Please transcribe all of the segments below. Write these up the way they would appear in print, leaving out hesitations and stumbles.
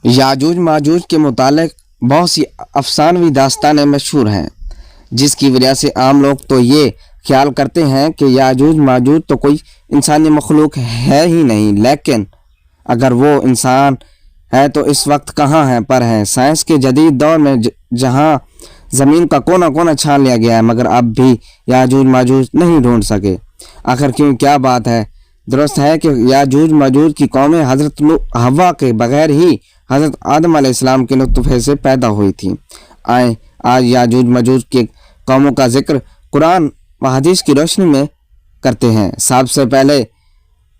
یاجوج ماجوج کے متعلق بہت سی افسانوی داستانیں مشہور ہیں، جس کی وجہ سے عام لوگ تو یہ خیال کرتے ہیں کہ یاجوج ماجوج تو کوئی انسانی مخلوق ہے ہی نہیں، لیکن اگر وہ انسان ہے تو اس وقت کہاں ہے پر ہے۔ سائنس کے جدید دور میں جہاں زمین کا کونا کونا چھان لیا گیا ہے، مگر اب بھی یاجوج ماجوج نہیں ڈھونڈ سکے۔ آخر کیوں، کیا بات ہے؟ درست ہے کہ یاجوج ماجوج کی قومیں حضرت حوا کے بغیر ہی حضرت آدم علیہ السلام کے نطفے سے پیدا ہوئی تھیں۔ آج یاجوج ماجوج کے قوموں کا ذکر قرآن و حدیث کی روشنی میں کرتے ہیں۔ سب سے پہلے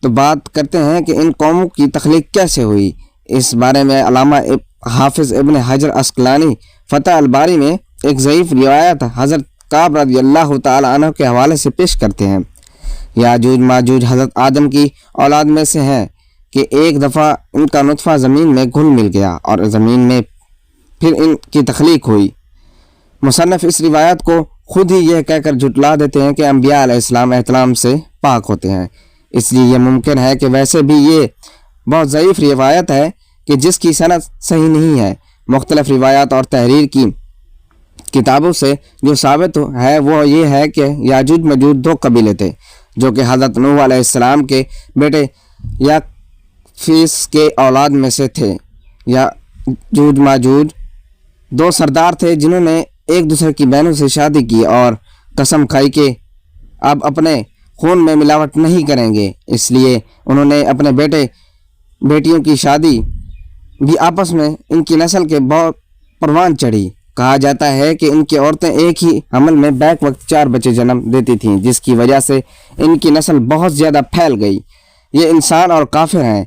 تو بات کرتے ہیں کہ ان قوموں کی تخلیق کیسے ہوئی۔ اس بارے میں علامہ حافظ ابن حجر عسقلانی فتح الباری میں ایک ضعیف روایت حضرت کعب رضی اللہ تعالی عنہ کے حوالے سے پیش کرتے ہیں۔ یاجوج ماجوج حضرت آدم کی اولاد میں سے ہیں کہ ایک دفعہ ان کا نطفہ زمین میں گھل مل گیا اور زمین میں پھر ان کی تخلیق ہوئی۔ مصنف اس روایت کو خود ہی یہ کہہ کر جھٹلا دیتے ہیں کہ انبیاء علیہ السلام احتلام سے پاک ہوتے ہیں، اس لیے یہ ممکن ہے کہ ویسے بھی یہ بہت ضعیف روایت ہے کہ جس کی سند صحیح نہیں ہے۔ مختلف روایات اور تحریر کی کتابوں سے جو ثابت ہے وہ یہ ہے کہ یاجوج ماجوج دو قبیلے تھے جو کہ حضرت نوح علیہ السلام کے بیٹے یافیس کے اولاد میں سے تھے۔ یاجوج ماجوج دو سردار تھے جنہوں نے ایک دوسرے کی بہنوں سے شادی کی اور قسم کھائی کہ اب اپنے خون میں ملاوٹ نہیں کریں گے، اس لیے انہوں نے اپنے بیٹیوں کی شادی بھی آپس میں ان کی نسل کے بہت پروان چڑھی۔ کہا جاتا ہے کہ ان کی عورتیں ایک ہی حمل میں بیک وقت 4 بچے جنم دیتی تھیں، جس کی وجہ سے ان کی نسل بہت زیادہ پھیل گئی۔ یہ انسان اور کافر ہیں،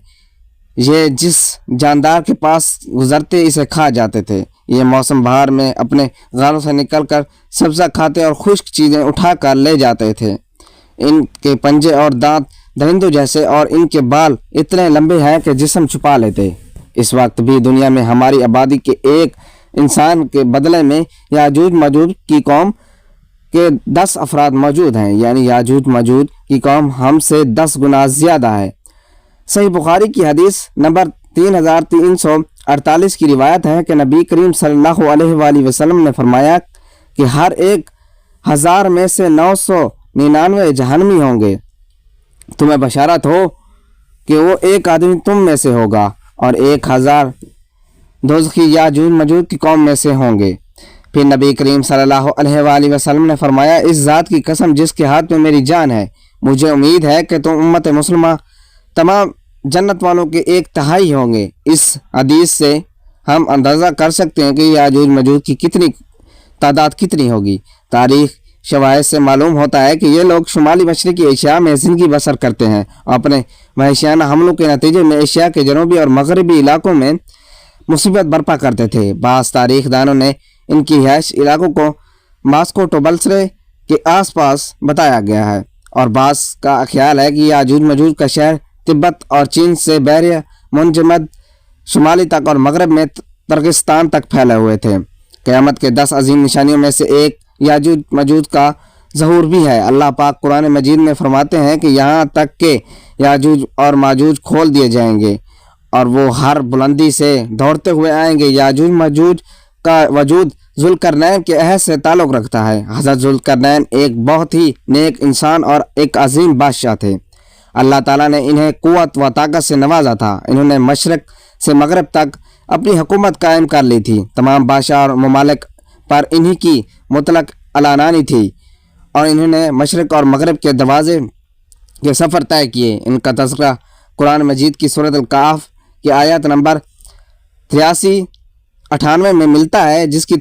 یہ جس جاندار کے پاس گزرتے اسے کھا جاتے تھے۔ یہ موسم بہار میں اپنے غاروں سے نکل کر سبزہ کھاتے اور خشک چیزیں اٹھا کر لے جاتے تھے۔ ان کے پنجے اور دانت درندوں جیسے اور ان کے بال اتنے لمبے ہیں کہ جسم چھپا لیتے۔ اس وقت بھی دنیا میں ہماری آبادی کے ایک انسان کے بدلے میں یاجوج ماجوج کی قوم کے 10 افراد موجود ہیں، یعنی یاجوج ماجوج کی قوم ہم سے 10 گنا زیادہ ہے۔ صحیح بخاری کی حدیث نمبر 3348 کی روایت ہے کہ نبی کریم صلی اللہ علیہ وآلہ وسلم نے فرمایا کہ ہر 1000 میں سے 999 جہنمی ہوں گے۔ تمہیں بشارت ہو کہ وہ ایک آدمی تم میں سے ہوگا اور 1000 دوزخی یاجوج ماجوج کی قوم میں سے ہوں گے۔ پھر نبی کریم صلی اللہ علیہ وآلہ وسلم نے فرمایا، اس ذات کی قسم جس کے ہاتھ میں میری جان ہے، مجھے امید ہے کہ تم امت مسلمہ تمام جنت والوں کے 1/3 ہوں گے۔ اس حدیث سے ہم اندازہ کر سکتے ہیں کہ یاجوج ماجوج کی تعداد کتنی ہوگی۔ تاریخ شواہد سے معلوم ہوتا ہے کہ یہ لوگ شمالی مشرقی ایشیا میں زندگی بسر کرتے ہیں اور اپنے وحشیانہ حملوں کے نتیجے میں ایشیا کے جنوبی اور مغربی علاقوں میں مصیبت برپا کرتے تھے۔ بعض تاریخ دانوں نے ان کی رہائش علاقوں کو ماسکو ٹو بلسرے کے آس پاس بتایا گیا ہے، اور بعض کا خیال ہے کہ یاجوج ماجوج کا شہر تبت اور چین سے بحر منجمد شمالی تک اور مغرب میں ترکستان تک پھیلے ہوئے تھے۔ قیامت کے 10 عظیم نشانیوں میں سے ایک یاجوج ماجوج کا ظہور بھی ہے۔ اللہ پاک قرآن مجید میں فرماتے ہیں کہ یہاں تک کہ یاجوج اور ماجوج کھول دیے جائیں گے اور وہ ہر بلندی سے دوڑتے ہوئے آئیں گے۔ یاجوج ماجوج کا وجود ذوالقرنین کے عہد سے تعلق رکھتا ہے۔ حضرت ذوالقرنین ایک بہت ہی نیک انسان اور ایک عظیم بادشاہ تھے۔ اللہ تعالیٰ نے انہیں قوت و طاقت سے نوازا تھا۔ انہوں نے مشرق سے مغرب تک اپنی حکومت قائم کر لی تھی۔ تمام بادشاہ اور ممالک پر انہی کی مطلق علانانی تھی اور انہوں نے مشرق اور مغرب کے دروازے کے سفر طے کیے۔ ان کا تذکرہ قرآن مجید کی سورۃ الکہف کی آیت نمبر 83-98 میں ملتا ہے، جس کی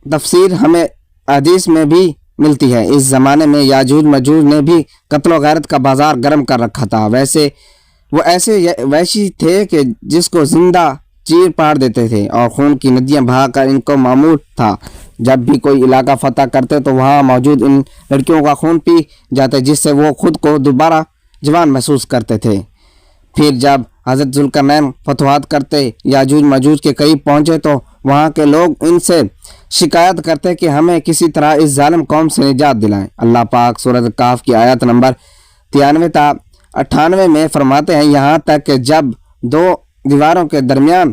تفسیر ہمیں حدیث میں بھی ملتی ہے۔ اس زمانے میں یاجوج ماجوج نے بھی قتل و غارت کا بازار گرم کر رکھا تھا۔ وہ ایسے وحشی تھے کہ جس کو زندہ چیر پاڑ دیتے تھے اور خون کی ندیاں بہا کر ان کو معمول تھا جب بھی کوئی علاقہ فتح کرتے تو وہاں موجود ان لڑکیوں کا خون پی جاتے، جس سے وہ خود کو دوبارہ جوان محسوس کرتے تھے۔ پھر جب حضرت ذوالقرنین فتوحات کرتے یاجوج ماجوج کے قریب پہنچے تو وہاں کے لوگ ان سے شکایت کرتے کہ ہمیں کسی طرح اس ظالم قوم سے نجات دلائیں۔ اللہ پاک سورۃ الکہف کی آیت نمبر 93-98 میں فرماتے ہیں، یہاں تک کہ جب 2 دیواروں کے درمیان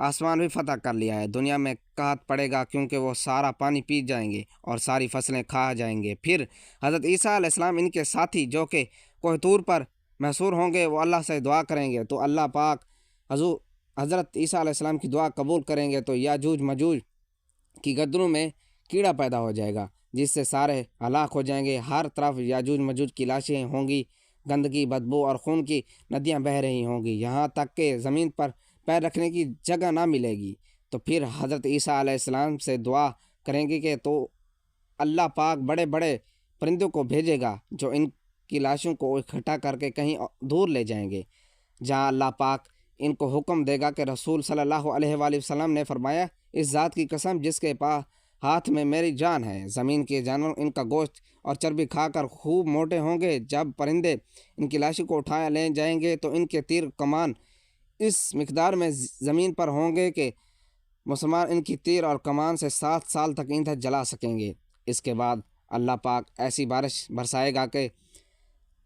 آسمان بھی فتح کر لیا ہے۔ دنیا میں قحط پڑے گا کیونکہ وہ سارا پانی پی جائیں گے اور ساری فصلیں کھا جائیں گے۔ پھر حضرت عیسیٰ علیہ السلام ان کے ساتھی جو کہ کوہ طور پر محصور ہوں گے وہ اللہ سے دعا کریں گے تو اللہ پاک حضرت عیسیٰ علیہ السلام کی دعا قبول کریں گے تو یاجوج ماجوج کی گردنوں میں کیڑا پیدا ہو جائے گا جس سے سارے ہلاک ہو جائیں گے۔ ہر طرف یاجوج ماجوج کی لاشیں ہوں گی، گندگی، بدبو اور خون کی ندیاں بہہ رہی ہوں گی، یہاں تک کہ زمین پر پیر رکھنے کی جگہ نہ ملے گی۔ تو پھر حضرت عیسیٰ علیہ السلام سے دعا کریں گے کہ تو اللہ پاک بڑے بڑے پرندوں کو بھیجے گا جو ان کی لاشوں کو اکٹھا کر کے کہیں دور لے جائیں گے، جہاں اللہ پاک ان کو حکم دے گا کہ رسول صلی اللہ علیہ وآلہ وسلم نے فرمایا، اس ذات کی قسم جس کے ہاتھ میں میری جان ہے، زمین کے جانور ان کا گوشت اور چربی کھا کر خوب موٹے ہوں گے۔ جب پرندے ان کی لاشوں کو اٹھایا لے جائیں گے تو ان کے تیر کمان اس مقدار میں زمین پر ہوں گے کہ مسلمان ان کی تیر اور کمان سے 7 سال تک ایندھن جلا سکیں گے۔ اس کے بعد اللہ پاک ایسی بارش برسائے گا کہ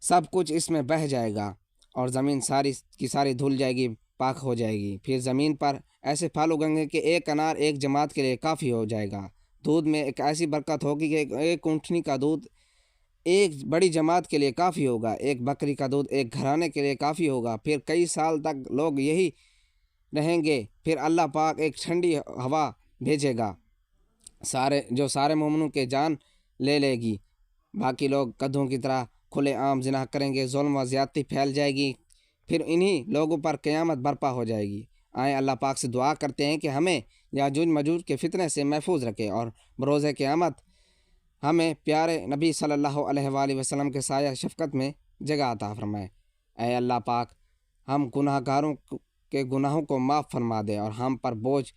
سب کچھ اس میں بہہ جائے گا اور زمین ساری کی ساری دھل جائے گی، پاک ہو جائے گی۔ پھر زمین پر ایسے پھل اگیں گے کہ ایک انار ایک جماعت کے لیے کافی ہو جائے گا۔ دودھ میں ایک ایسی برکت ہوگی کہ ایک اونٹنی کا دودھ ایک بڑی جماعت کے لیے کافی ہوگا، ایک بکری کا دودھ ایک گھرانے کے لیے کافی ہوگا۔ پھر کئی سال تک لوگ یہی رہیں گے۔ پھر اللہ پاک ایک ٹھنڈی ہوا بھیجے گا جو سارے مومنوں کے جان لے لے گی۔ باقی لوگ گدھوں کی طرح کھلے عام زنا کریں گے، ظلم و زیادتی پھیل جائے گی، پھر انہی لوگوں پر قیامت برپا ہو جائے گی۔ آئیں اللہ پاک سے دعا کرتے ہیں کہ ہمیں یاجوج ماجوج کے فتنے سے محفوظ رکھے اور بروز قیامت ہمیں پیارے نبی صلی اللہ علیہ وآلہ وسلم کے سایہ شفقت میں جگہ عطا فرمائے۔ اے اللہ پاک، ہم گناہ گاروں کے گناہوں کو معاف فرما دے اور ہم پر بوجھ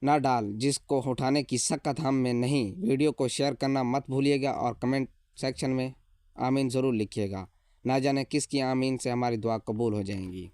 نہ ڈال جس کو اٹھانے کی سکت ہم میں نہیں۔ ویڈیو کو شیئر کرنا مت بھولیے گا اور کمنٹ سیکشن میں آمین ضرور لکھیے گا، نہ جانے کس کی آمین سے ہماری دعا قبول ہو جائیں گی۔